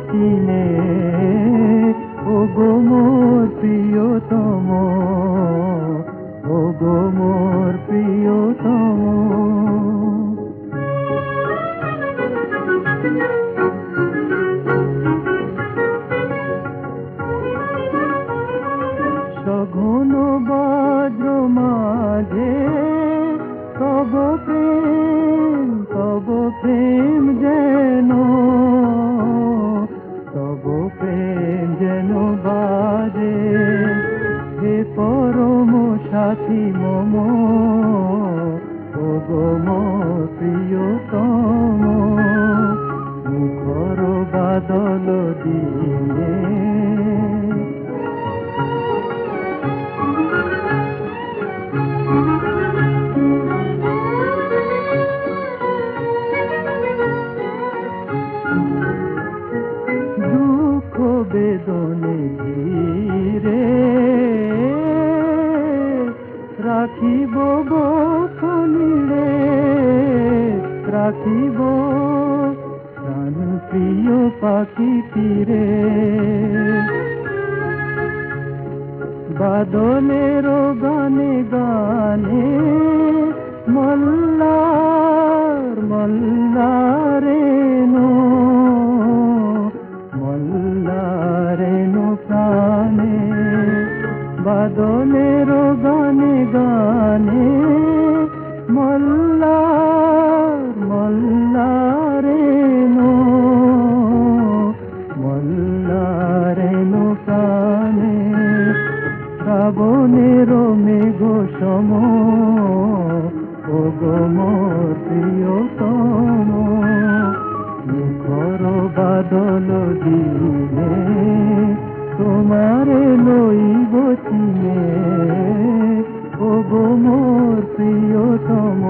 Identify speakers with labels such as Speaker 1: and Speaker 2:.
Speaker 1: চিনে, ও গো মোর প্রিয়তম, ও গো মোর প্রিয়তম। সঘন বজ্র মাঝে তব প্রেম যেন, তব প্রেম যেন বাজে, হে পরম সাথী মম, ও গো মোর প্রিয়তম। মুখর বাদল দিনে দুঃখ বেদনে ঘিরে রাখিব গোপনীরে, রাখিব প্রাণ প্রিয় পাখি তীরে। বাদলের গানে গানে মল্লার মল্লারেনো, মল্লারেনো প্রাণে। বাদলের গানে গানে মল্লার মল্লারেনো, মল্লারেনো প্রাণে। শ্রাবণের মেঘ সম, ও গো মোর প্রিয়তম। মুখর বাদল দিনে তোমারে লইব চিনে, ও গো মোর প্রিয়তম।